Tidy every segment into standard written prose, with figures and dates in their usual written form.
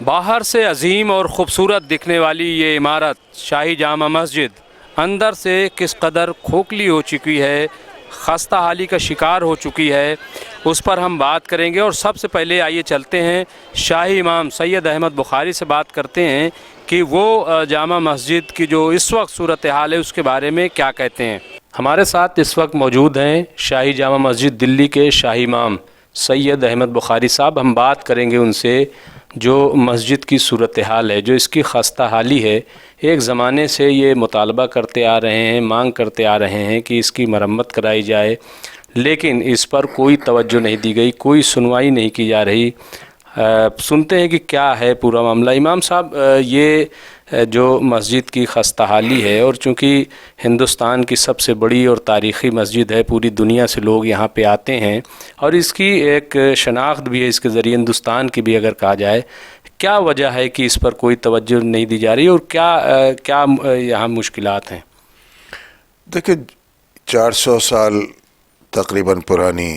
बाहर से अजीम और ख़ूबसूरत दिखने वाली ये इमारत शाही जामा मस्जिद अंदर से किस कदर खोखली हो चुकी है, खस्ता हाली का शिकार हो चुकी है, उस पर हम बात करेंगे। और सबसे पहले आइए चलते हैं शाही इमाम सैयद अहमद बुखारी से बात करते हैं कि वो जामा मस्जिद की जो इस वक्त सूरत हाल है उसके बारे में क्या कहते हैं। हमारे साथ इस वक्त मौजूद हैं शाही जामा मस्जिद दिल्ली के शाही इमाम सैयद अहमद बुखारी साहब। हम बात करेंगे उनसे जो मस्जिद की सूरत हाल है, जो इसकी खस्ता हाली है। एक ज़माने से ये मुतालबा करते आ रहे हैं, मांग करते आ रहे हैं कि इसकी मरम्मत कराई जाए, लेकिन इस पर कोई तवज्जो नहीं दी गई, कोई सुनवाई नहीं की जा रही। सुनते हैं कि क्या है पूरा मामला। इमाम साहब, ये जो मस्जिद की खस्ता हाली है, और चूँकि हिंदुस्तान की सबसे बड़ी और तारीख़ी मस्जिद है, पूरी दुनिया से लोग यहाँ पे आते हैं और इसकी एक शनाख्त भी है इसके ज़रिए हिंदुस्तान की भी अगर कहा जाए, क्या वजह है कि इस पर कोई तवज्जो नहीं दी जा रही और क्या यहाँ मुश्किलात हैं? देखिए, 400 साल तकरीबन पुरानी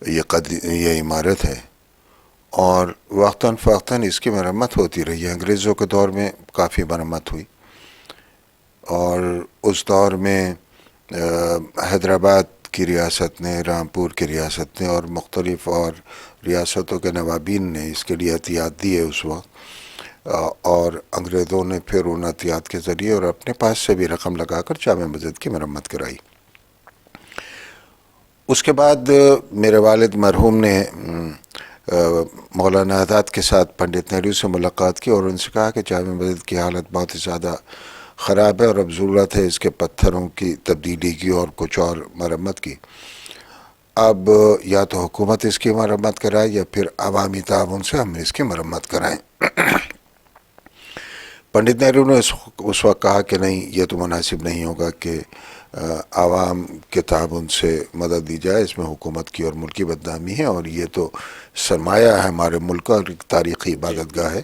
ये इमारत है और वक्तन फ़वक्तन इसकी मरम्मत होती रही है। अंग्रेज़ों के दौर में काफ़ी मरम्मत हुई और उस दौर में हैदराबाद की रियासत ने, रामपुर की रियासत ने और मुख्तलिफ़ और रियासतों के नवाबीन ने इसके लिए एहतियात दी है उस वक्त। और अंग्रेज़ों ने फिर उन एहतियात के ज़रिए और अपने पास से भी रकम लगाकर जामा मस्जिद की मरम्मत कराई। उसके बाद मेरे वालिद मरहूम ने मौलाना आज़ाद के साथ पंडित नेहरू से मुलाकात की और उनसे कहा कि जामा मस्जिद की हालत बहुत ही ज़्यादा ख़राब है और अब ज़रूरत है इसके पत्थरों की तब्दीली की और कुछ और मरम्मत की। अब या तो हुकूमत इसकी मरम्मत कराए या फिर अवामी ताउन से हम इसकी मरम्मत कराएं। पंडित नेहरू ने उस वक्त कहा कि नहीं, ये तो मुनासिब नहीं होगा कि आवाम के ताउन से मदद दी जाए, इसमें हुकूमत की और मुल्क की बदनामी है और ये तो सरमाया है हमारे मुल्क का और एक तारीख़ी इबादतगाह है,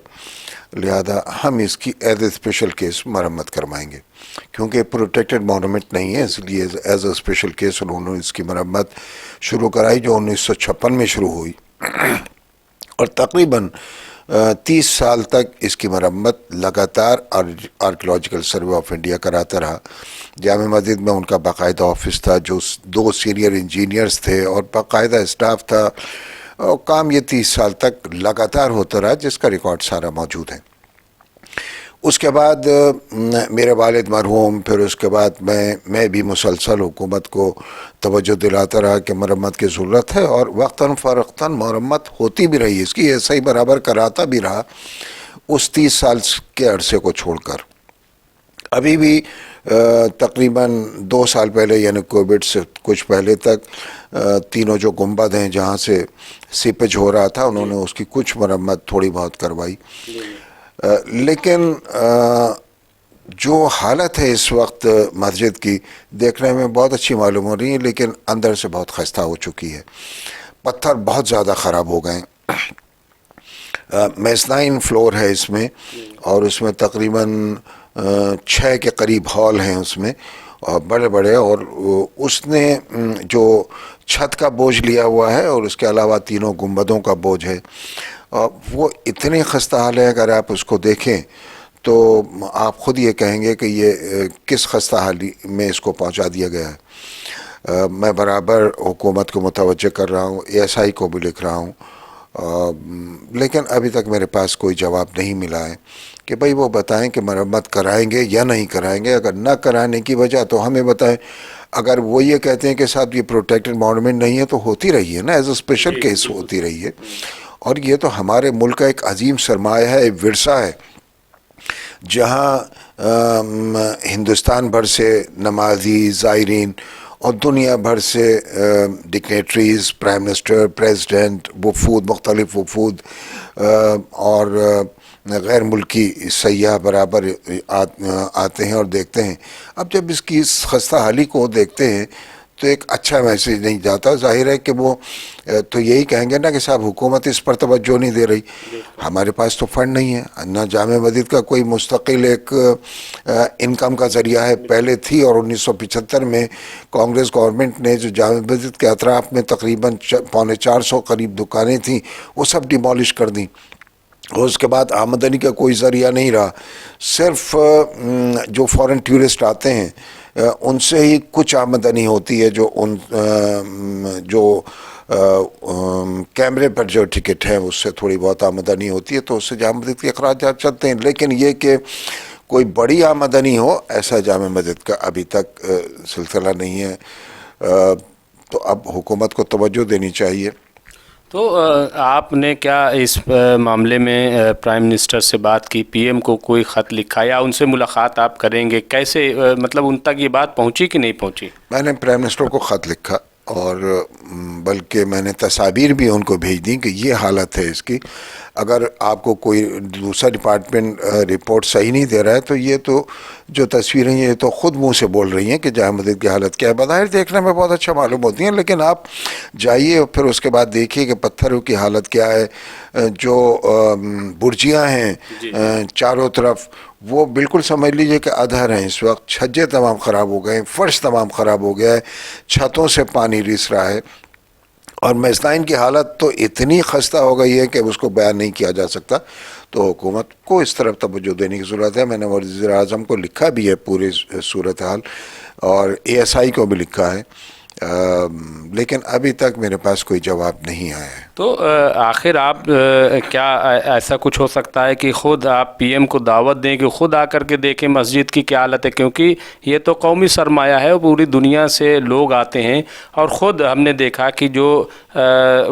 लिहाजा हम इसकी एज ए स्पेशल केस मरम्मत करवाएंगे। क्योंकि प्रोटेक्टेड मोनूमेंट नहीं है, इसलिए एज ए स्पेशल केस उन्होंने इसकी मरम्मत शुरू कराई, जो 1956 में शुरू हुई और तकरीबन 30 साल तक इसकी मरम्मत लगातार आर्कियोलॉजिकल सर्वे ऑफ इंडिया कराता रहा। जामा मस्जिद में उनका बाकायदा ऑफिस था, जो 2 सीनियर इंजीनियर्स थे और बाकायदा स्टाफ था और काम ये 30 साल तक लगातार होता रहा, जिसका रिकॉर्ड सारा मौजूद है। उसके बाद मेरे वालिद मरहूम, फिर उसके बाद मैं भी मुसलसल हुकूमत को तवज्जो दिलाता रहा कि मरम्मत की ज़रूरत है और वक्तन फ़वक्तन मरम्मत होती भी रही, इसकी ऐसा ही बराबर कराता भी रहा उस 30 साल के अरसे को छोड़कर। अभी भी तकरीबन 2 साल पहले यानी कोविड से कुछ पहले तक तीनों जो गुंबद हैं जहाँ से सीपेज हो रहा था, उन्होंने उसकी कुछ मरम्मत थोड़ी बहुत करवाई। लेकिन जो हालत है इस वक्त मस्जिद की, देखने में बहुत अच्छी मालूम हो रही है, लेकिन अंदर से बहुत खस्ता हो चुकी है। पत्थर बहुत ज़्यादा ख़राब हो गए। मेज़नाइन फ्लोर है इसमें और उसमें तकरीबन 6 के करीब हॉल हैं उसमें और बड़े बड़े, और उसने जो छत का बोझ लिया हुआ है और उसके अलावा तीनों गुंबदों का बोझ है। वो इतनी खस्ता हाल है, अगर आप उसको देखें तो आप ख़ुद ये कहेंगे कि ये किस खस्ता हाली में इसको पहुंचा दिया गया है। मैं बराबर हुकूमत को मुतवज्जह कर रहा हूँ, ASI को भी लिख रहा हूँ, लेकिन अभी तक मेरे पास कोई जवाब नहीं मिला है कि भाई वो बताएं कि मरम्मत कराएंगे या नहीं कराएंगे। अगर ना कराने की वजह तो हमें बताएं। अगर वो ये कहते हैं कि साहब ये प्रोटेक्टेड मॉन्यूमेंट नहीं है, तो होती रही है ना, एज अ स्पेशल केस होती रही है। और ये तो हमारे मुल्क का एक अजीम सरमाया है, एक विरसा है, जहाँ हिंदुस्तान भर से नमाजी, ज़ायरीन और दुनिया भर से डिक्टेटरीज़, प्राइम मिनिस्टर, प्रेसिडेंट, वफूद, मुख्तलिफ वफूद और गैर मुल्की सयाह बराबर आते हैं और देखते हैं। अब जब इसकी इस खस्ता हाली को देखते हैं तो एक अच्छा मैसेज नहीं जाता। जाहिर है कि वो तो यही कहेंगे ना कि साहब हुकूमत इस पर तवज्जो नहीं दे रही, हमारे पास तो फंड नहीं है ना, जामा मस्जिद का कोई मुस्तकिल एक इनकम का ज़रिया है, पहले थी और 1975 में कांग्रेस गवर्नमेंट ने जो जामा मस्जिद के अतराफ़ में तकरीबन 450 करीब दुकानें थीं वो सब डिमॉलिश कर दी। और उसके बाद आमदनी का कोई ज़रिया नहीं रहा। सिर्फ जो फॉरेन टूरिस्ट आते हैं उनसे ही कुछ आमदनी होती है, जो कैमरे पर जो टिकट है उससे थोड़ी बहुत आमदनी होती है, तो उससे जामा मस्जिद के अखराजात चलते हैं। लेकिन ये कि कोई बड़ी आमदनी हो, ऐसा जामा मस्जिद का अभी तक सिलसिला नहीं है। तो अब हुकूमत को तवज्जो देनी चाहिए। तो आपने क्या इस मामले में प्राइम मिनिस्टर से बात की, पीएम को कोई ख़त लिखा या उनसे मुलाकात आप करेंगे? कैसे मतलब उन तक ये बात पहुंची कि नहीं पहुंची? मैंने प्राइम मिनिस्टर को ख़त लिखा और बल्कि मैंने तस्वीर भी उनको भेज दी कि ये हालत है इसकी। अगर आपको कोई दूसरा डिपार्टमेंट रिपोर्ट सही नहीं दे रहा है, तो ये तो जो तस्वीरें ये तो ख़ुद मुंह से बोल रही हैं कि जामा मस्जिद की हालत क्या है। बज़ाहिर देखने में बहुत अच्छा मालूम होती हैं, लेकिन आप जाइए और फिर उसके बाद देखिए कि पत्थरों की हालत क्या है। जो बुर्जियाँ हैं चारों तरफ, वो बिल्कुल समझ लीजिए कि अधर हैं इस वक्त। छज्जे तमाम ख़राब हो गए, फ़र्श तमाम ख़राब हो गया है, छतों से पानी रिस रहा है, और मेज़बाइन की हालत तो इतनी खस्ता हो गई है कि उसको बयान नहीं किया जा सकता। तो हुकूमत को इस तरफ तवज्जो देने की ज़रूरत है। मैंने वज़ीर आज़म को लिखा भी है पूरी सूरत हाल, और ASI को भी लिखा है, लेकिन अभी तक मेरे पास कोई जवाब नहीं आया है। तो आखिर आप क्या ऐसा कुछ हो सकता है कि ख़ुद आप पीएम को दावत दें कि ख़ुद आकर के देखें मस्जिद की क्या हालत है? क्योंकि ये तो कौमी सरमाया है, पूरी दुनिया से लोग आते हैं, और ख़ुद हमने देखा कि जो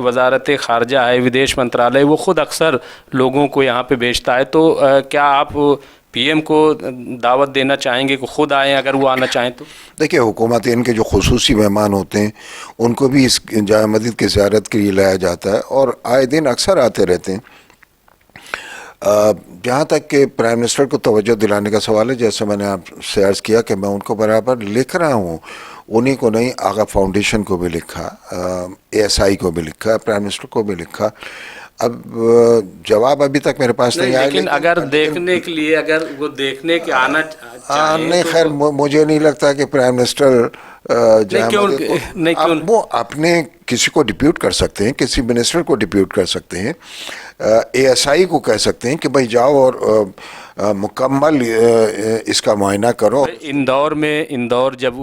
वजारत ख़ारजा है, विदेश मंत्रालय, वो ख़ुद अक्सर लोगों को यहाँ पे भेजता है। तो क्या आप पीएम को दावत देना चाहेंगे कि ख़ुद आएँ अगर वो आना चाहें तो? देखिए, हुकूमत इनके जो खुसूसी मेहमान होते हैं उनको भी इस जामा मस्जिद की ज़ियारत के लिए लाया जाता है, और आए दिन अक्सर आते रहते हैं। जहाँ तक कि प्राइम मिनिस्टर को तवज्जो दिलाने का सवाल है, जैसे मैंने आपसे अर्ज़ किया कि मैं उनको बराबर लिख रहा हूँ, उन्हीं को नहीं, आगा फाउंडेशन को भी लिखा, ASI को भी लिखा, प्राइम मिनिस्टर को भी लिखा। अब जवाब अभी तक मेरे पास नहीं आया। लेकिन अगर देखने के लिए, अगर वो देखने के आना चाहें नहीं, तो खैर मुझे नहीं लगता कि प्राइम मिनिस्टर नहीं क्यों वो अपने किसी को डिप्यूट कर सकते हैं, किसी मिनिस्टर को डिप्यूट कर सकते हैं, ASI को कह सकते हैं कि भाई जाओ और मुकम्मल इसका मुआयना करो। इंदौर जब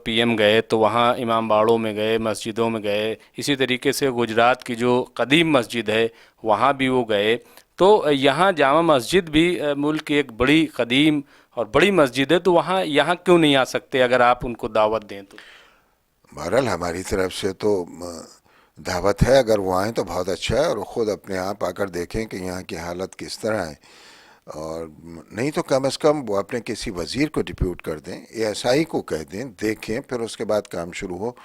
पीएम गए तो वहाँ इमाम बाड़ों में गए, मस्जिदों में गए। इसी तरीके से गुजरात की जो कदीम मस्जिद है वहाँ भी वो गए। तो यहाँ जामा मस्जिद भी मुल्क की एक बड़ी कदीम और बड़ी मस्जिद है, तो वहाँ यहाँ क्यों नहीं आ सकते अगर आप उनको दावत दें तो? बहरहाल हमारी तरफ से तो दावत है, अगर वो आएँ तो बहुत अच्छा है, और ख़ुद अपने आप आकर देखें कि यहाँ की हालत किस तरह है। और नहीं तो कम से कम वो अपने किसी वज़ीर को डिप्यूट कर दें, ASI को कह दें, देखें, फिर उसके बाद काम शुरू हो।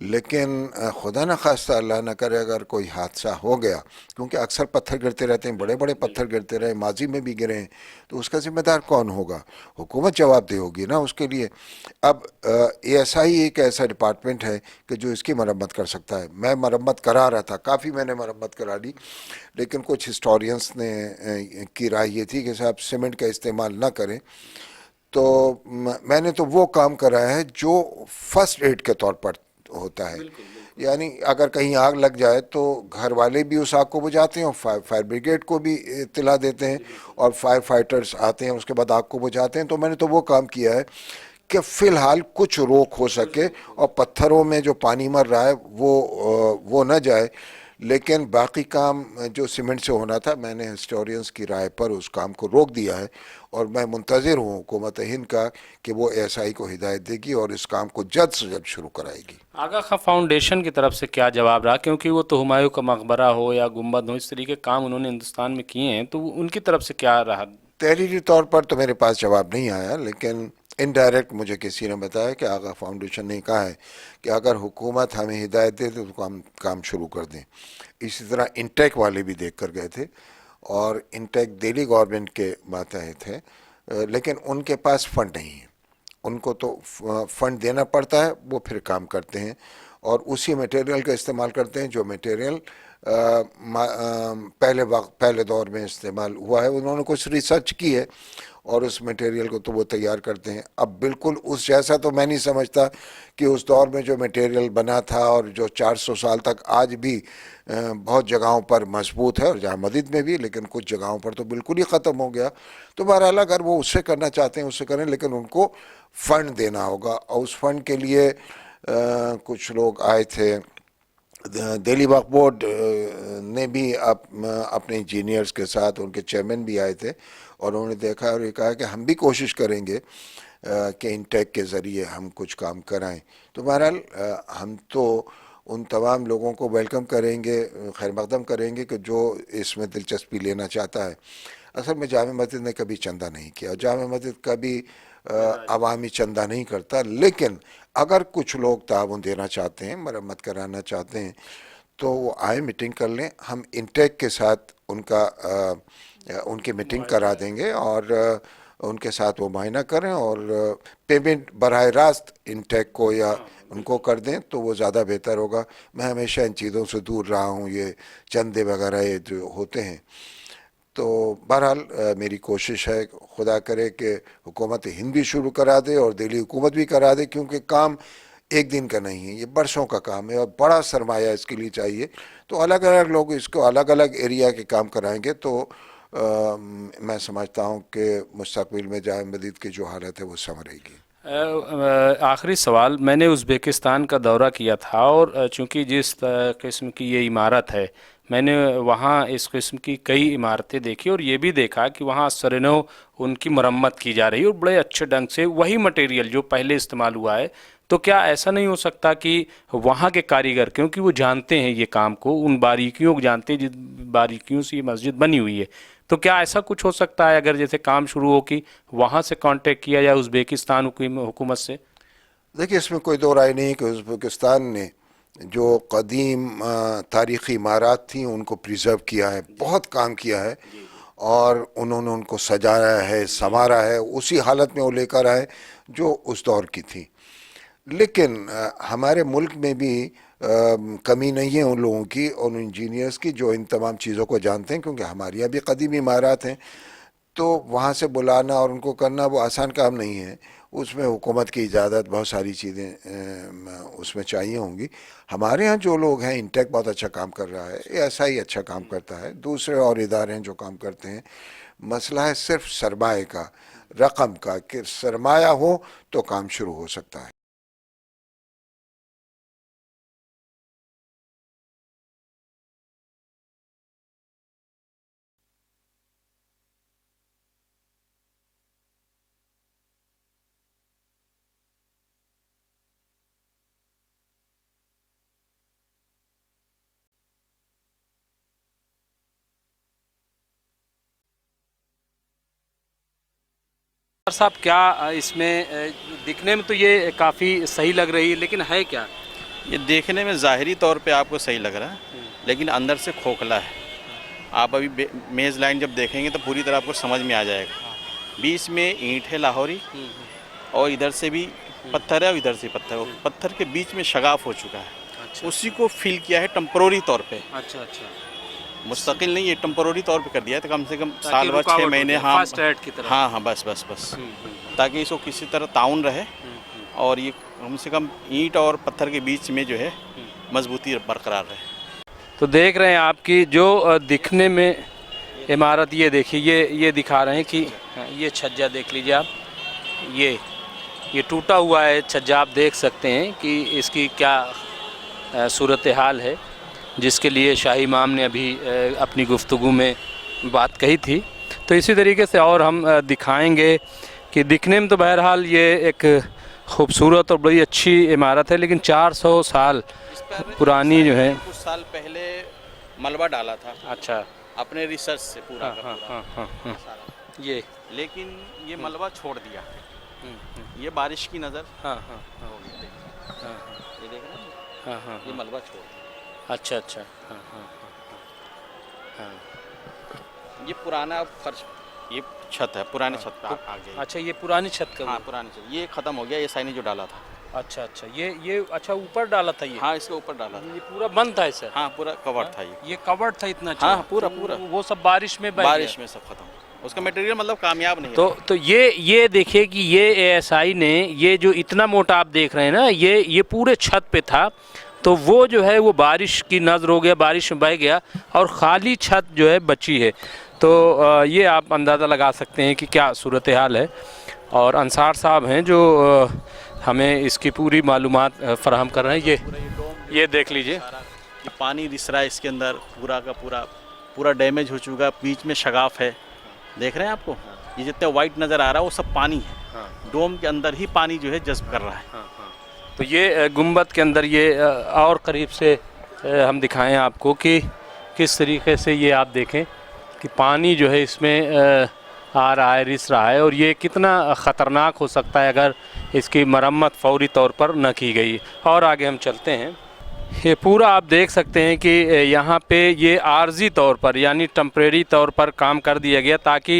लेकिन खुदा न खास्ता, अल्लाह न करे, अगर कोई हादसा हो गया, क्योंकि अक्सर पत्थर गिरते रहते हैं, बड़े बड़े पत्थर गिरते रहे, माजी में भी गिरे हैं, तो उसका ज़िम्मेदार कौन होगा? हुकूमत जवाबदेह होगी ना उसके लिए। अब ASI एक ऐसा डिपार्टमेंट है कि जो इसकी मरम्मत कर सकता है। मैं मरम्मत करा रहा था, काफ़ी मैंने मरम्मत करा ली, लेकिन कुछ हिस्टोरियंस ने की राय ये थी कि साहब सीमेंट का इस्तेमाल ना करें। तो मैंने तो वो काम करा है जो फर्स्ट एड के तौर पर होता है। यानी अगर कहीं आग लग जाए तो घर वाले भी उस आग को बुझाते हैं, और फायर ब्रिगेड को भी इत्तला देते हैं, और फायर फाइटर्स आते हैं, उसके बाद आग को बुझाते हैं। तो मैंने तो वो काम किया है कि फ़िलहाल कुछ रोक हो सके, और पत्थरों में जो पानी मर रहा है वो न जाए। लेकिन बाकी काम जो सीमेंट से होना था, मैंने हिस्टोरियंस की राय पर उस काम को रोक दिया है, और मैं मुंतज़िर हूँ हुकूमत हिंद का कि वो ASI को हिदायत देगी और इस काम को जल्द से जल्द शुरू कराएगी। आगा खां फाउंडेशन की तरफ से क्या जवाब रहा? क्योंकि वो तो हुमायूं का मकबरा हो या गुम्बद हो, इस तरीके के काम उन्होंने हिंदुस्तान में किए हैं, तो उनकी तरफ से क्या रहा? तहरीरी तौर पर तो मेरे पास जवाब नहीं आया, लेकिन इनडायरेक्ट मुझे किसी ने बताया कि आगा फाउंडेशन ने कहा है कि अगर हुकूमत हमें हिदायत दे तो काम शुरू कर दें। इसी तरह इंटेक वाले भी देख कर गए थे, और इंटेक दिल्ली गवर्नमेंट के मातहत है, लेकिन उनके पास फ़ंड नहीं है। उनको तो फ़ंड देना पड़ता है, वो फिर काम करते हैं, और उसी मटेरियल का इस्तेमाल करते हैं जो मटेरियल पहले दौर में इस्तेमाल हुआ है। उन्होंने कुछ रिसर्च की है और उस मटेरियल को तो वो तैयार करते हैं। अब बिल्कुल उस जैसा तो मैं नहीं समझता कि उस दौर में जो मटेरियल बना था और जो 400 साल तक आज भी बहुत जगहों पर मजबूत है और जहाँ मस्जिद में भी, लेकिन कुछ जगहों पर तो बिल्कुल ही ख़त्म हो गया। तो बहरहाल अगर वो उससे करना चाहते हैं उससे करें, लेकिन उनको फ़ंड देना होगा और उस फंड के लिए कुछ लोग आए थे। दिल्ली वक्फ बोर्ड ने भी अपने इंजीनियर्स के साथ, उनके चेयरमैन भी आए थे और उन्होंने देखा और ये कहा कि हम भी कोशिश करेंगे कि इंटेक के ज़रिए हम कुछ काम कराएं। तो बहरहाल हम तो उन तमाम लोगों को वेलकम करेंगे, खैर मकदम करेंगे कि जो इसमें दिलचस्पी लेना चाहता है। असल में जामे मस्जिद ने कभी चंदा नहीं किया, जामे मस्जिद कभी अवामी चंदा नहीं करता, लेकिन अगर कुछ लोग ताउन देना चाहते हैं, मरम्मत कराना चाहते हैं, तो वो आए मीटिंग कर लें। हम इंटेक के साथ उनकी मीटिंग करा देंगे और उनके साथ वो मुआयना करें और पेमेंट बराह रास्त इंटेक को या उनको कर दें तो वो ज़्यादा बेहतर होगा। मैं हमेशा इन चीज़ों से दूर रहा हूँ, ये चंदे वगैरह ये जो होते हैं। तो बहरहाल मेरी कोशिश है, खुदा करे कि हुकूमत हिंद भी शुरू करा दे और दिल्ली हुकूमत भी करा दे, क्योंकि काम एक दिन का नहीं है, ये बरसों का काम है और बड़ा सरमाया इसके लिए चाहिए। तो अलग अलग लोग इसको अलग अलग एरिया के काम कराएंगे तो मैं समझता हूँ कि मुस्तकबिल में जामे मस्जिद की जो हालत है वो संवरेगी। आखिरी सवाल, मैंने उज़्बेकिस्तान का दौरा किया था और चूंकि जिस किस्म की ये इमारत है, मैंने वहाँ इस किस्म की कई इमारतें देखी और ये भी देखा कि वहाँ सरनों उनकी मरम्मत की जा रही है और बड़े अच्छे ढंग से वही मटेरियल जो पहले इस्तेमाल हुआ है। तो क्या ऐसा नहीं हो सकता कि वहाँ के कारीगर, क्योंकि वो जानते हैं ये काम को, उन बारीकियों को जानते हैं जिस बारीकियों से ये मस्जिद बनी हुई है, तो क्या ऐसा कुछ हो सकता है अगर जैसे काम शुरू हो कि वहाँ से कांटेक्ट किया जाए उज़्बेकिस्तान हुकूमत से? देखिए, इसमें कोई दो राय नहीं कि उज़्बेकिस्तान ने जो कदीम तारीख़ी इमारत थी उनको प्रिज़र्व किया है, बहुत काम किया है और उन्होंने उनको सजाया है, संवारा है, उसी हालत में वो लेकर आए जो उस दौर की थी। लेकिन हमारे मुल्क में भी कमी नहीं है उन लोगों की और उन इंजीनियर्स की जो इन तमाम चीज़ों को जानते हैं, क्योंकि हमारे यहाँ भी कदीम इमारत हैं। तो वहाँ से बुलाना और उनको करना वो आसान काम नहीं है, उसमें हुकूमत की इजाज़त, बहुत सारी चीज़ें उसमें चाहिए होंगी। हमारे यहाँ जो लोग हैं, इंटेक बहुत अच्छा काम कर रहा है, ऐसा ही अच्छा काम करता है, दूसरे और इदारे हैं जो काम करते हैं। मसला है सिर्फ सरमाए का, रकम का, कि सरमाया हो तो काम शुरू हो सकता है। सर साहब, क्या इसमें दिखने में तो ये काफ़ी सही लग रही है, लेकिन है क्या? ये देखने में ज़ाहिरी तौर पे आपको सही लग रहा है, लेकिन अंदर से खोखला है। आप अभी मेज़ लाइन जब देखेंगे तो पूरी तरह आपको समझ में आ जाएगा। बीच में ईंट है लाहौरी और इधर से भी पत्थर है और इधर से पत्थर है। पत्थर के बीच में शगाफ हो चुका है। अच्छा उसी को फिल किया है टेम्पररी तौर पे, अच्छा अच्छा, मुस्तकिल नहीं, ये टेम्पररी तौर पे कर दिया है। तो कम से कम ताकि साल भर 6 रुकावट महीने, हो जाए, हाँ फर्स्ट एड की तरह। हाँ हाँ, बस ताकि इसको किसी तरह ताउन रहे और ये कम से कम ईंट और पत्थर के बीच में जो है मजबूती बरकरार रहे। तो देख रहे हैं आपकी जो दिखने में इमारत, ये देखिए, ये दिखा रहे हैं कि ये छज्जा देख लीजिए आप, ये टूटा हुआ है छज्जा। आप देख सकते हैं कि इसकी क्या सूरत हाल है, जिसके लिए शाही इमाम ने अभी अपनी गुफ्तगू में बात कही थी। तो इसी तरीके से और हम दिखाएंगे कि दिखने में तो बहरहाल ये एक खूबसूरत और बड़ी अच्छी इमारत है, लेकिन 400 साल पुरानी जो है। कुछ साल पहले मलबा डाला था, अच्छा, अपने रिसर्च से पूरा हाँ का हाँ पूरा हाँ हाँ हाँ, सारा। ये लेकिन ये मलबा छोड़ दिया, ये बारिश की नज़र हाँ हाँ हाँ हो गई। हाँ ये देख रहे हैं, हाँ हाँ ये हाँ, मलबा छोड़ दिया। अच्छा अच्छा, हाँ हाँ हाँ, ये पुराना फर्श, ये छत है, पुराने छत पे आ गई। अच्छा, ये पुरानी छत का हाँ, वो? पुरानी छत, ये ख़त्म हो गया, ये साइने जो डाला था। अच्छा अच्छा, ये अच्छा ऊपर डाला था ये? हाँ, इसके ऊपर डाला था। ये पूरा बंद था इससे? हाँ, पूरा कवर था ये। ये कवर्ड था इतना? हाँ, अच्छा, पूरा तो पूरा वो सब बारिश में बह बारिश गया? में सब खत्म। उसका मटेरियल मतलब कामयाब नहीं है। तो ये देखिए कि ये एएसआई ने ये जो इतना मोटा आप देख रहे हैं ना, ये पूरे छत पे था, तो वो जो है वो बारिश की नज़र हो गया, बारिश में बह गया और ख़ाली छत जो है बची है। तो ये आप अंदाज़ा लगा सकते हैं कि क्या सूरत हाल है। और अंसार साहब हैं जो हमें इसकी पूरी मालूमात फ़राहम कर रहे हैं। ये देख लीजिए, ये पानी रिस रहा है इसके अंदर, पूरा का पूरा डैमेज हो चुका है। बीच में शगाफ है, देख रहे हैं आपको? ये जितना वाइट नज़र आ रहा है वो सब पानी है। डोम के अंदर ही पानी जो है जज्ब कर रहा है। तो ये गुंबद के अंदर ये और करीब से हम दिखाएं आपको कि किस तरीके से ये आप देखें कि पानी जो है इसमें आ रहा है, रिस रहा है, और ये कितना ख़तरनाक हो सकता है अगर इसकी मरम्मत फौरी तौर पर न की गई। और आगे हम चलते हैं। ये पूरा आप देख सकते हैं कि यहाँ पे ये आर्जी तौर पर यानी टेम्परेरी तौर पर काम कर दिया गया ताकि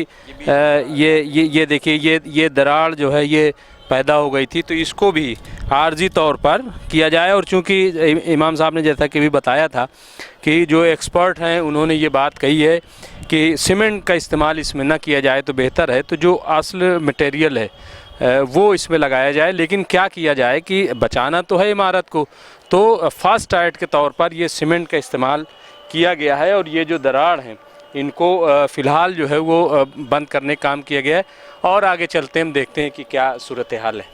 ये देखिए ये दरार जो है ये पैदा हो गई थी, तो इसको भी आर्जी तौर पर किया जाए। और चूँकि इमाम साहब ने जैसा कि भी बताया था कि जो एक्सपर्ट हैं उन्होंने ये बात कही है कि सीमेंट का इस्तेमाल इसमें ना किया जाए तो बेहतर है, तो जो असल मटेरियल है वो इसमें लगाया जाए। लेकिन क्या किया जाए कि बचाना तो है इमारत को, तो फास्ट टाइट के तौर पर ये सीमेंट का इस्तेमाल किया गया है। और ये जो दरार हैं इनको फ़िलहाल जो है वो बंद करने का काम किया गया है। और आगे चलते हम देखते हैं कि क्या सूरत हाल है।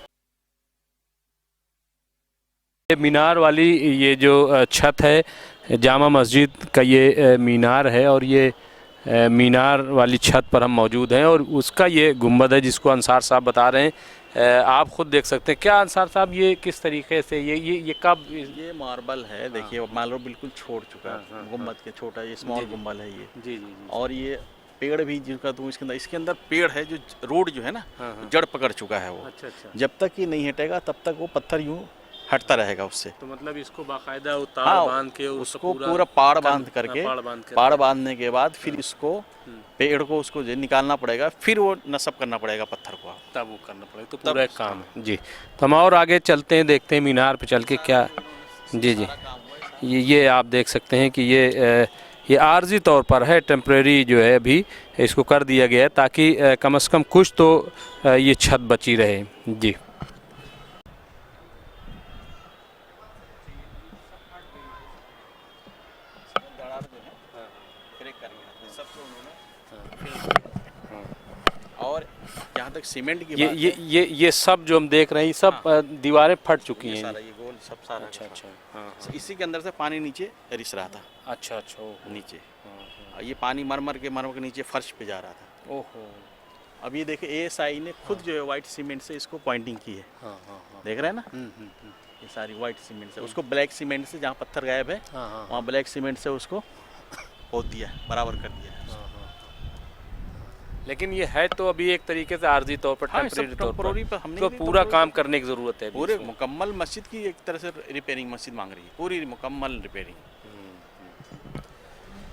ये मीनार वाली ये जो छत है जामा मस्जिद का, ये मीनार है और ये मीनार वाली छत पर हम मौजूद हैं और उसका ये गुंबद है जिसको अंसार साहब बता रहे हैं। आप ख़ुद देख सकते हैं। क्या अंसार साहब ये किस तरीके से ये कब? ये मार्बल है, देखिए मार्बल बिल्कुल छोड़ चुका है गुंबद के, छोटा ये स्मॉल गुंबद है ये। जी जी। और ये पेड़ भी जिनका तुम इसके अंदर पेड़ है जो रोड जो है ना जड़ पकड़ चुका है वो। अच्छा अच्छा। जब तक ये नहीं हटेगा तब तक वो पत्थर यूँ हटता रहेगा उससे। तो मतलब इसको बाकायदा तार बांध के उसको पूरा पाड़ बांध करके, पाड़ बांधने के बाद फिर इसको पेड़ को उसको निकालना पड़ेगा, फिर वो नस्ब करना पड़ेगा पत्थर को, तब वो करना पड़ेगा। तो पूरा एक काम है जी। तो हम और आगे चलते हैं, देखते हैं मीनार पे चल के क्या। जी जी, ये आप देख सकते हैं कि ये आर्जी तौर पर है, टेम्परेरी जो है अभी इसको कर दिया गया है ताकि कम से कम कुछ तो ये छत बची रहे। जी और जहाँ तक सीमेंट की ये सब जो हम देख रहे हैं ये सब दीवारें फट चुकी हैं। सारा ये गोल सब सारा। अच्छा अच्छा। हाँ, इसी के अंदर से पानी नीचे रिस रहा था। अच्छा अच्छा। नीचे ये पानी मरमर के नीचे फर्श पे जा रहा था। ओहो। अब ये देखिए एएसआई ने खुद जो है वाइट सीमेंट से इसको पॉइंटिंग की है। देख रहे हैं ना, ये सारी वाइट सीमेंट से, उसको ब्लैक सीमेंट से जहाँ पत्थर गायब है वहाँ ब्लैक सीमेंट से उसको पोत दिया, बराबर कर दिया। लेकिन ये है तो अभी एक तरीके से आर्जी तौर पर, टेम्परेरी तौर पर, हमने तो पूरा काम करने की ज़रूरत है। पूरे मुकम्मल मस्जिद की एक तरह से रिपेयरिंग मस्जिद मांग रही है, पूरी मुकम्मल रिपेयरिंग।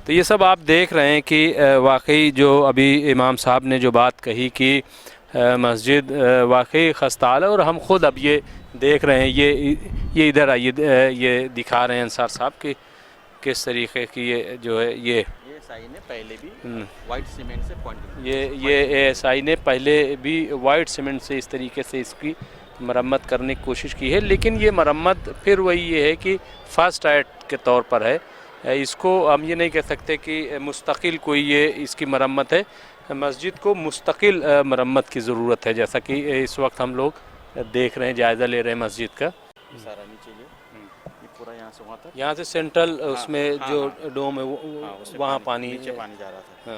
तो ये सब आप देख रहे हैं कि वाकई जो अभी इमाम साहब ने जो बात कही कि मस्जिद वाकई खस्ताहाल है। और हम खुद अब ये देख रहे हैं, ये इधर आइए, ये दिखा रहे हैं अंसार साहब कि किस तरीके की ये जो है ये एएसआई ने पहले भी वाइट सीमेंट से पॉइंटिंग, ये एएसआई ने पहले भी वाइट सीमेंट से इस तरीके से इसकी मरम्मत करने की कोशिश की है। लेकिन ये मरम्मत फिर वही ये है कि फर्स्ट एड के तौर पर है, इसको हम ये नहीं कह सकते कि मुस्तकिल कोई ये इसकी मरम्मत है। मस्जिद को मुस्तकिल मरम्मत की ज़रूरत है, जैसा कि इस वक्त हम लोग देख रहे हैं, जायज़ा ले रहे हैं मस्जिद का। सारा नीचे ये पूरा यहाँ से वहाँ तक, यहाँ से सेंट्रल उसमें जो डोम है वहाँ पानी नीचे पानी जा रहा था।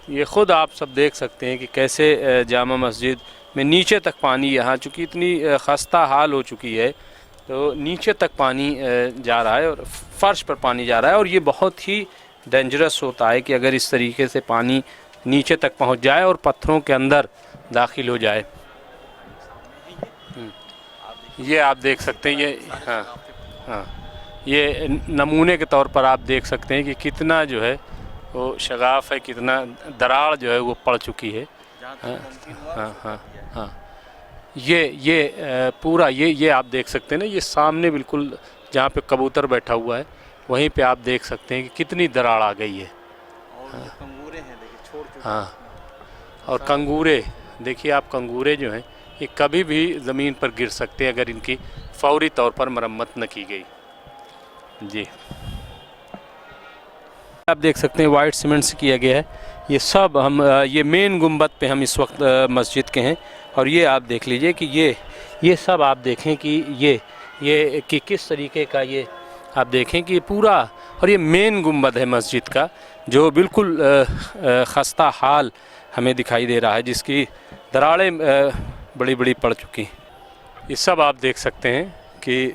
ये ख़ुद आप सब देख सकते हैं कि कैसे जामा मस्जिद में नीचे तक पानी, यहाँ चूँकि इतनी खस्ता हाल हो चुकी है तो नीचे तक पानी जा रहा है और फ़र्श पर पानी जा रहा है। और ये बहुत ही डेंजरस होता है कि अगर इस तरीके से पानी नीचे तक पहुँच जाए और पत्थरों के अंदर दाखिल हो जाए। ये आप देख सकते हैं, ये हाँ ये नमूने के तौर पर आप देख सकते हैं कि कितना जो है वो शगाफ है, कितना दरार जो है वो पड़ चुकी है। हाँ हाँ हाँ हाँ। ये पूरा ये आप देख सकते हैं ना, ये सामने बिल्कुल जहाँ पे कबूतर बैठा हुआ है वहीं पे आप देख सकते हैं कि कितनी दरार आ गई है। और ये कंगूरे हैं, देखिए छोड़ चुके हैं। हाँ, और कंगूरे देखिए आप, कंगूरे जो हैं ये कभी भी ज़मीन पर गिर सकते हैं अगर इनकी फौरी तौर पर मरम्मत न की गई। जी, आप देख सकते हैं वाइट सीमेंट से किया गया है ये सब। हम ये मेन गुंबद पे हम इस वक्त मस्जिद के हैं, और ये आप देख लीजिए कि ये सब आप देखें कि ये कि किस तरीके का ये आप देखें कि पूरा, और ये मेन गुंबद है मस्जिद का जो बिल्कुल खस्ता हाल हमें दिखाई दे रहा है, जिसकी दरारें बड़ी बड़ी पड़ चुकी। ये सब आप देख सकते हैं कि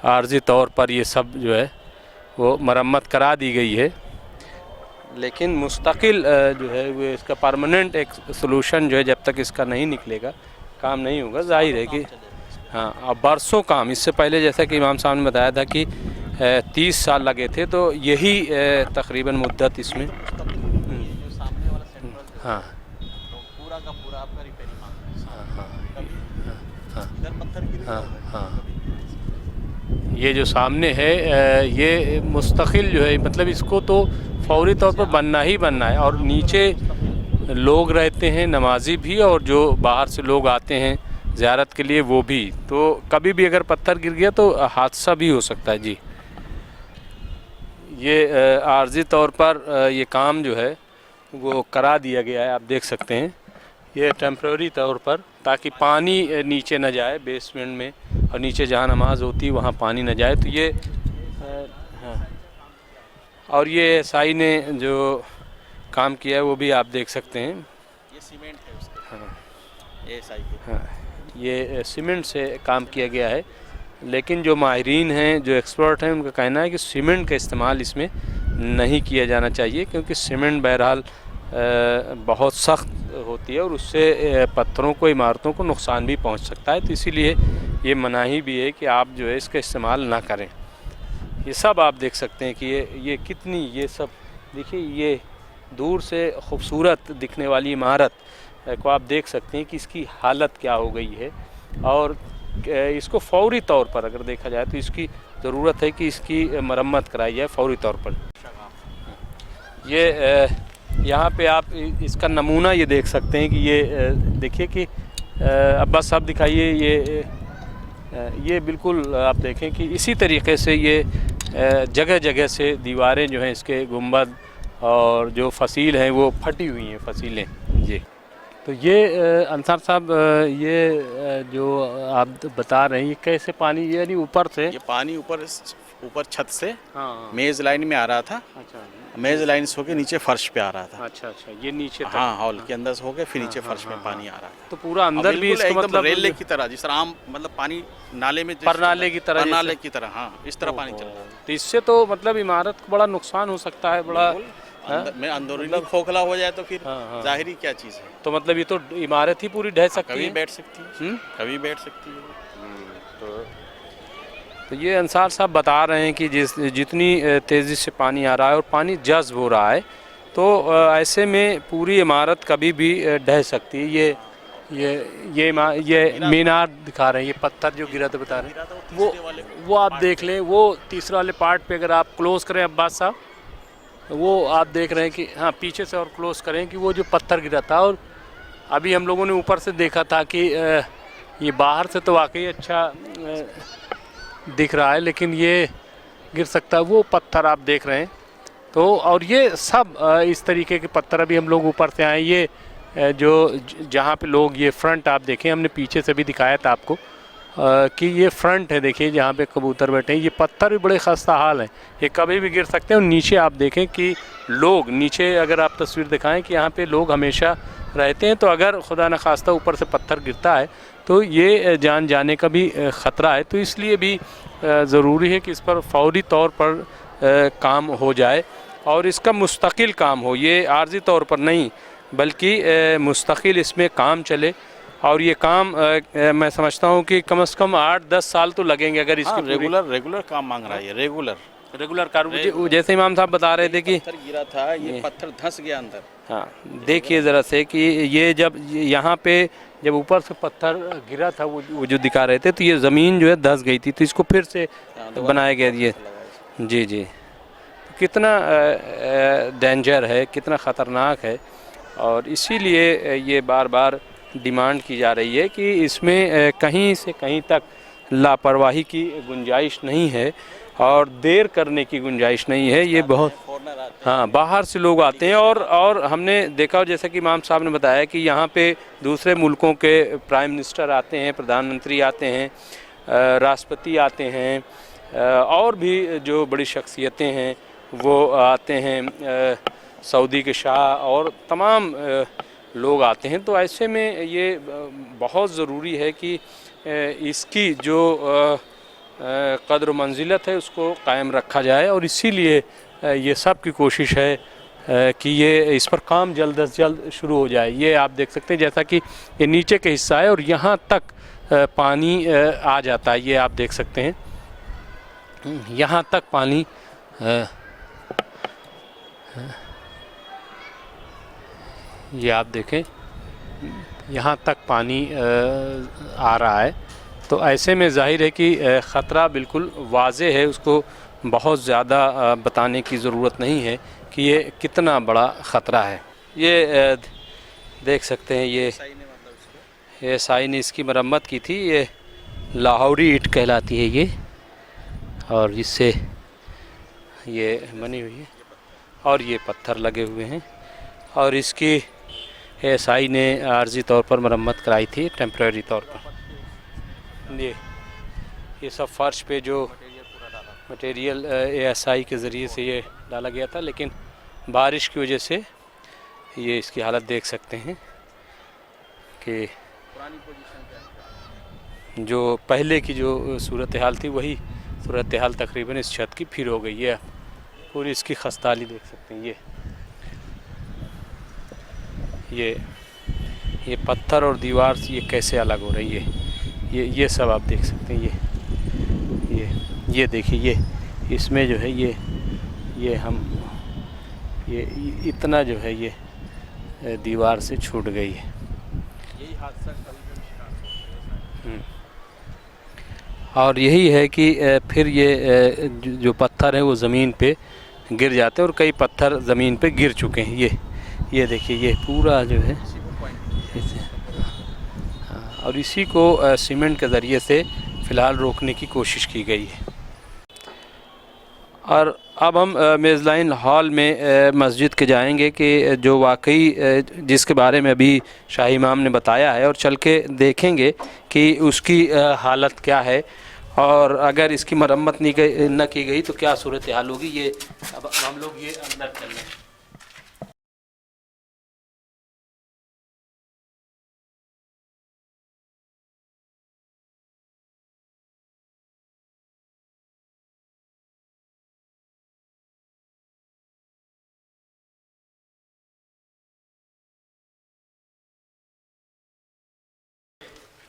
आर्जी तौर पर ये सब जो है वो मरम्मत करा दी गई है, लेकिन मुस्तकिल जो है वो इसका परमानेंट एक सलूशन जो है जब तक इसका नहीं निकलेगा काम नहीं होगा। जाहिर है कि हाँ, अब बरसों काम, इससे पहले जैसा कि इमाम साहब ने बताया था कि 30 साल लगे थे, तो यही तकरीबन मुद्दत इसमें। हाँ, पूरा का पूरा आपका रिपेयरिंग मांग हाँ, इधर पत्थर गिरे हाँ, हाँ, ये जो सामने है ये मुस्तकिल जो है, मतलब इसको तो फौरी तौर पर बनना ही बनना है। और नीचे लोग रहते हैं, नमाजी भी, और जो बाहर से लोग आते हैं ज़ियारत के लिए वो भी, तो कभी भी अगर पत्थर गिर गया तो हादसा भी हो सकता है। जी, ये आर्जी तौर पर ये काम जो है वो करा दिया गया है, आप देख सकते हैं ये टेम्प्रेरी तौर पर, ताकि पानी नीचे न जाए बेसमेंट में, और नीचे जहाँ नमाज होती है वहाँ पानी न जाए। तो ये हाँ, और ये साई ने जो काम किया है वो भी आप देख सकते हैं। ये सीमेंट है उसका। हाँ, ये साइकिल। हाँ, ये सीमेंट से काम किया गया है, लेकिन जो माहिरीन हैं, जो एक्सपर्ट हैं, उनका कहना है कि सीमेंट का इस्तेमाल इसमें नहीं किया जाना चाहिए, क्योंकि सीमेंट बहरहाल बहुत सख्त होती है और उससे पत्थरों को, इमारतों को नुकसान भी पहुंच सकता है। तो इसीलिए ये मनाही भी है कि आप जो है इसका इस्तेमाल ना करें। ये सब आप देख सकते हैं कि ये कितनी, ये सब देखिए, ये दूर से खूबसूरत दिखने वाली इमारत को आप देख सकते हैं कि इसकी हालत क्या हो गई है, और इसको फौरी तौर पर अगर देखा जाए तो इसकी ज़रूरत है कि इसकी मरम्मत कराई जाए फौरी तौर पर। ये यहाँ पे आप इसका नमूना ये देख सकते हैं कि ये देखिए कि अब्बास साहब दिखाइए, ये बिल्कुल आप देखें कि इसी तरीके से ये जगह जगह से दीवारें जो हैं इसके गुंबद और जो फसील हैं वो फटी हुई हैं फसीलें। जी, तो ये अंसार साहब, ये जो आप बता रहे हैं ये कैसे पानी, यानी ऊपर से ये पानी ऊपर छत से हाँ, मेज़ लाइन में आ रहा था। अच्छा, मेज़ लाइन से होके नीचे फर्श पे आ रहा था। अच्छा, ये नीचे तक। हाँ, हॉल के अंदर से होके फिर नीचे फर्श में पानी आ रहा था। तो पूरा अंदर भी इसका एकदम मतलब रेले की तरह, जिस तरह आम मतलब पानी नाले में, परनाले की तरह, परनाले की तरह, हाँ, इस तरह पानी चल रहा है। तो इससे तो मतलब इमारत को बड़ा नुकसान हो सकता है, बड़ा में अंदरूनी खोखला हो जाए तो फिर जाहिरी क्या चीज़ है। तो मतलब ये तो इमारत ही पूरी ढह सकती कभी है, बैठ सकती है, कभी बैठ सकती है। तो ये अंसार साहब बता रहे हैं कि जितनी तेज़ी से पानी आ रहा है और पानी जज्ब हो रहा है, तो ऐसे में पूरी इमारत कभी भी ढह सकती है। ये मीनार दिखा रहे हैं, ये पत्थर जो गिरा था बता रहे हैं, वो आप देख लें, वो तीसरे वाले पार्ट पे अगर आप क्लोज़ करें अब्बास साहब, वो आप देख रहे हैं कि हाँ, पीछे से और क्लोज़ करें कि वो जो पत्थर गिरा था, और अभी हम लोगों ने ऊपर से देखा था कि ये बाहर से तो वाकई अच्छा दिख रहा है, लेकिन ये गिर सकता है, वो पत्थर आप देख रहे हैं। तो और ये सब इस तरीके के पत्थर, अभी हम लोग ऊपर से आए, ये जो जहाँ पे लोग, ये फ्रंट आप देखें, हमने पीछे से भी दिखाया था आपको कि ये फ्रंट है, देखिए जहाँ पे कबूतर बैठे हैं, ये पत्थर भी बड़े खस्ता हाल हैं, ये कभी भी गिर सकते हैं। और नीचे आप देखें कि लोग, नीचे अगर आप तस्वीर दिखाएं कि यहाँ पे लोग हमेशा रहते हैं, तो अगर खुदा न खास्ता ऊपर से पत्थर गिरता है तो ये जान जाने का भी ख़तरा है। तो इसलिए भी ज़रूरी है कि इस पर फौरी तौर पर काम हो जाए और इसका मुस्तकिल काम हो, ये आर्जी तौर पर नहीं बल्कि मुस्तकिल इसमें काम चले। और ये काम मैं समझता हूँ कि कम से कम 8-10 साल तो लगेंगे अगर इसकी रेगुलर काम मांग रहा है, ये रेगुलर रेगुलर कार्य जैसे इमाम साहब बता रहे थे कि पत्थर गिरा था, ये पत्थर धंस गया अंदर। हाँ देखिए ज़रा से कि ये जब यहाँ पे जब ऊपर से पत्थर गिरा था वो जो दिखा रहे थे तो ये ज़मीन जो है धंस गई थी, तो इसको फिर से बनाया गया ये। जी जी, कितना डेंजर है, कितना ख़तरनाक है, और इसीलिए ये बार बार डिमांड की जा रही है कि इसमें कहीं से कहीं तक लापरवाही की गुंजाइश नहीं है और देर करने की गुंजाइश नहीं है। ये बहुत फॉरनर आते हाँ बाहर से लोग आते हैं, और हमने देखा जैसा कि इमाम साहब ने बताया कि यहाँ पे दूसरे मुल्कों के प्राइम मिनिस्टर आते हैं, प्रधानमंत्री आते हैं, राष्ट्रपति आते हैं, और भी जो बड़ी शख्सियतें हैं वो आते हैं, सऊदी के शाह और तमाम लोग आते हैं। तो ऐसे में ये बहुत ज़रूरी है कि इसकी जो कद्र मंजिलत है उसको कायम रखा जाए, और इसीलिए ये सब की कोशिश है कि ये इस पर काम जल्द से जल्द शुरू हो जाए। ये आप देख सकते हैं जैसा कि ये नीचे के हिस्सा है और यहाँ तक पानी आ जाता है, ये आप देख सकते हैं यहाँ तक पानी ये आप देखें यहाँ तक पानी आ रहा है। तो ऐसे में जाहिर है कि ख़तरा बिल्कुल वाज़े है, उसको बहुत ज़्यादा बताने की ज़रूरत नहीं है कि ये कितना बड़ा ख़तरा है। ये देख सकते हैं ये साई ने इसकी मरम्मत की थी। ये लाहौरी ईंट कहलाती है ये, और इससे ये बनी हुई है और ये पत्थर लगे हुए हैं, और इसकी एएसआई ने आर्जी तौर पर मरम्मत कराई थी, टेम्परेरी तौर पर। ये सब फर्श पे जो मटेरियल एएसआई के ज़रिए से ये डाला गया था, लेकिन बारिश की वजह से ये इसकी हालत देख सकते हैं कि जो पहले की जो सूरत हाल थी वही सूरत हाल तकरीबन इस छत की फिर हो गई है। पूरी इसकी खस्ताली देख सकते हैं। ये पत्थर और दीवार से ये कैसे अलग हो रही है, ये सब आप देख सकते हैं। ये देखिए, ये इसमें जो है ये इतना जो है ये दीवार से छूट गई है। यही हादसा और यही है कि फिर ये जो पत्थर है वो ज़मीन पे गिर जाते हैं, और कई पत्थर ज़मीन पे गिर चुके हैं। ये देखिए, ये पूरा जो है और इसी को सीमेंट के ज़रिए से फ़िलहाल रोकने की कोशिश की गई है। और अब हम मेज़लाइन हॉल में मस्जिद के जाएंगे कि जो वाकई जिसके बारे में अभी शाही इमाम ने बताया है, और चल के देखेंगे कि उसकी हालत क्या है, और अगर इसकी मरम्मत न की गई तो क्या सूरत हाल होगी। ये अब हम लोग ये अंदर चल रहे हैं।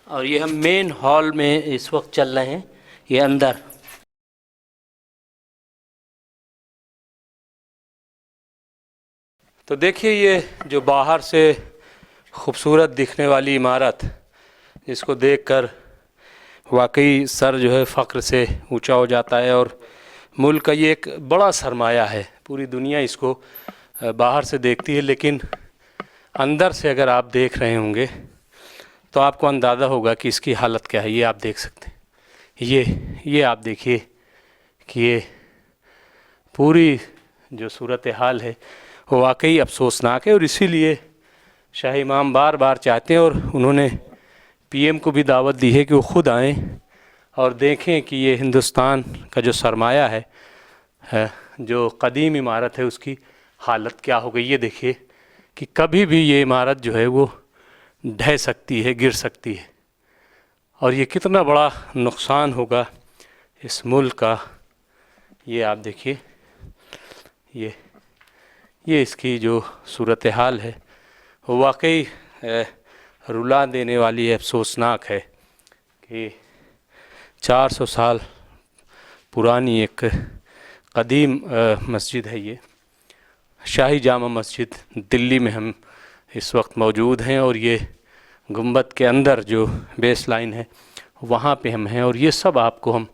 और ये हम मेन हॉल में इस वक्त चल रहे हैं, ये अंदर। तो देखिए, ये जो बाहर से खूबसूरत दिखने वाली इमारत, इसको देखकर वाकई सर जो है फ़ख्र से ऊंचा हो जाता है, और मुल्क का ये एक बड़ा सरमाया है। पूरी दुनिया इसको बाहर से देखती है, लेकिन अंदर से अगर आप देख रहे होंगे तो आपको अंदाज़ा होगा कि इसकी हालत क्या है। ये आप देख सकते हैं। ये आप देखिए कि ये पूरी जो सूरत हाल है वो वाकई अफसोसनाक है, और इसीलिए शाही इमाम बार बार चाहते हैं, और उन्होंने पीएम को भी दावत दी है कि वो ख़ुद आएँ और देखें कि ये हिंदुस्तान का जो सरमाया है, जो कदीम इमारत है, उसकी हालत क्या हो गई। ये देखिए कि कभी भी ये इमारत जो है वो ढह सकती है, गिर सकती है, और ये कितना बड़ा नुकसान होगा इस मुल्क का। ये आप देखिए, ये इसकी जो सूरत हाल है वो वाकई रुला देने वाली है, अफसोसनाक है कि 400 साल पुरानी एक कदीम मस्जिद है ये, शाही जामा मस्जिद दिल्ली में हम इस वक्त मौजूद हैं और ये गुंबद के अंदर जो बेस लाइन है वहाँ पे हम हैं और ये सब आपको हम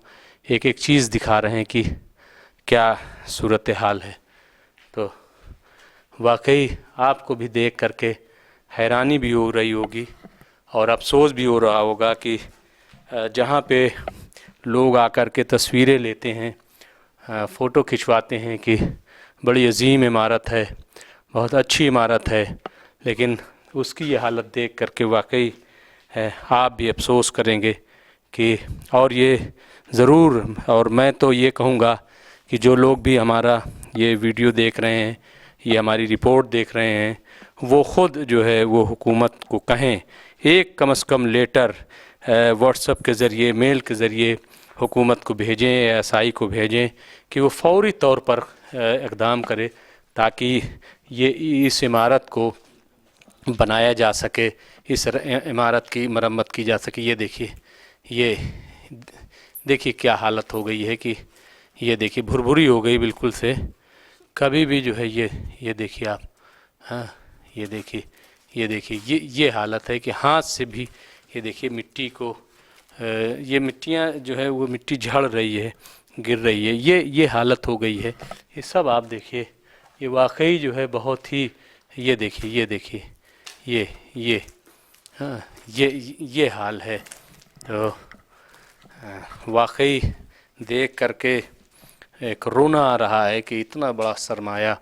एक एक चीज़ दिखा रहे हैं कि क्या सूरत हाल है। तो वाकई आपको भी देख करके हैरानी भी हो रही होगी और अफसोस भी हो रहा होगा कि जहाँ पे लोग आकर के तस्वीरें लेते हैं, फ़ोटो खिंचवाते हैं कि बड़ी अजीम इमारत है, बहुत अच्छी इमारत है, लेकिन उसकी ये हालत देख करके वाकई आप भी अफसोस करेंगे कि और ये ज़रूर, और मैं तो ये कहूँगा कि जो लोग भी हमारा ये वीडियो देख रहे हैं, ये हमारी रिपोर्ट देख रहे हैं, वो ख़ुद जो है वो हुकूमत को कहें, एक कम से कम लेटर व्हाट्सएप के ज़रिए, मेल के ज़रिए हुकूमत को भेजें, एएसआई को भेजें कि वो फ़ौरी तौर पर इक़दाम करे ताकि ये इस इमारत को बनाया जा सके, इस इमारत की मरम्मत की जा सके। ये देखिए क्या हालत हो गई है कि ये देखिए भुरभुरी हो गई बिल्कुल से, कभी भी जो है ये देखिए आप, हाँ ये देखिए ये हालत है कि हाथ से भी ये देखिए मिट्टी को, ये मिट्टियाँ जो है वो मिट्टी झड़ रही है, गिर रही है, ये हालत हो गई है। ये सब आप देखिए, ये वाकई जो है बहुत ही, ये देखिए ये हाँ ये हाल है। तो वाकई देख करके एक रोना आ रहा है कि इतना बड़ा सरमाया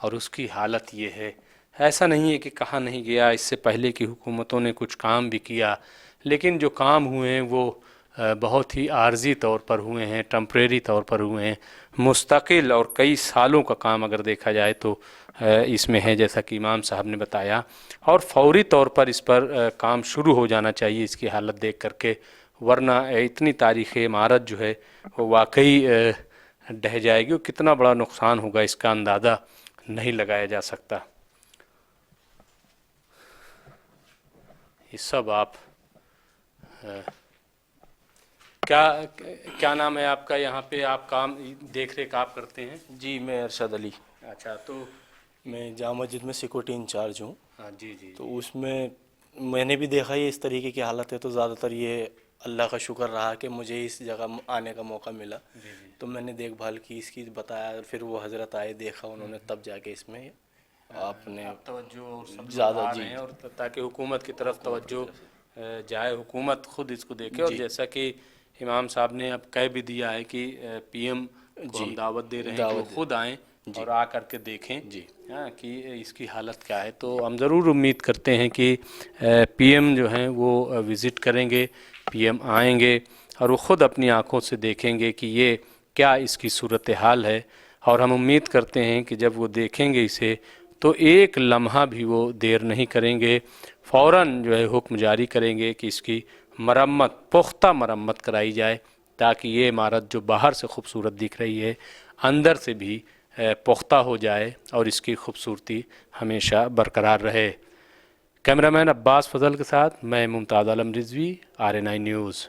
और उसकी हालत ये है। ऐसा नहीं है कि कहा नहीं गया, इससे पहले की हुकूमतों ने कुछ काम भी किया, लेकिन जो काम हुए हैं वो बहुत ही आर्जी तौर पर हुए हैं, टेम्परेरी तौर पर हुए हैं। मुस्तकिल और कई सालों का काम अगर देखा जाए तो इसमें है, जैसा कि इमाम साहब ने बताया, और फौरी तौर पर इस पर काम शुरू हो जाना चाहिए इसकी हालत देख करके, वरना इतनी तारीख़ी इमारत जो है वो वाकई ढह जाएगी और कितना बड़ा नुकसान होगा इसका अंदाज़ा नहीं लगाया जा सकता। ये सब आप क्या नाम है आपका? यहाँ पे आप काम देख रेख आप करते हैं? जी, मैं अरशद अली। अच्छा, तो मैं जामा मस्जिद में सिक्योरिटी इंचार्ज हूँ। हाँ जी। तो उसमें मैंने भी देखा ये इस तरीके की हालत है, तो ज़्यादातर ये अल्लाह का शुक्र रहा कि मुझे इस जगह आने का मौका मिला। तो मैंने देखभाल की इसकी, बताया, फिर वो हज़रत आए, देखा उन्होंने, तब जाके इसमें आपने तवज्जो ज़्यादा जी, हैं, और ताकि हुकूमत की तरफ तवज्जो जाए, हुकूमत खुद इसको देखे। और जैसा कि इमाम साहब ने अब कह भी दिया है कि पीएम को हम दावत दे रहे हैं कि वो खुद आएँ और आ करके देखें जी, हाँ कि इसकी हालत क्या है। तो हम ज़रूर उम्मीद करते हैं कि पीएम जो हैं वो विज़िट करेंगे, पीएम आएंगे और वो ख़ुद अपनी आँखों से देखेंगे कि ये क्या इसकी सूरत हाल है। और हम उम्मीद करते हैं कि जब वो देखेंगे इसे तो एक लम्हा भी वो देर नहीं करेंगे, फ़ौरन जो है हुक्म जारी करेंगे कि इसकी मरम्मत, पुख्ता मरम्मत कराई जाए, ताकि ये इमारत जो बाहर से ख़ूबसूरत दिख रही है अंदर से भी पुख्ता हो जाए और इसकी खूबसूरती हमेशा बरकरार रहे। कैमरामैन अब्बास फजल के साथ मैं मुमताज़ आलम रिजवी, RNI न्यूज़।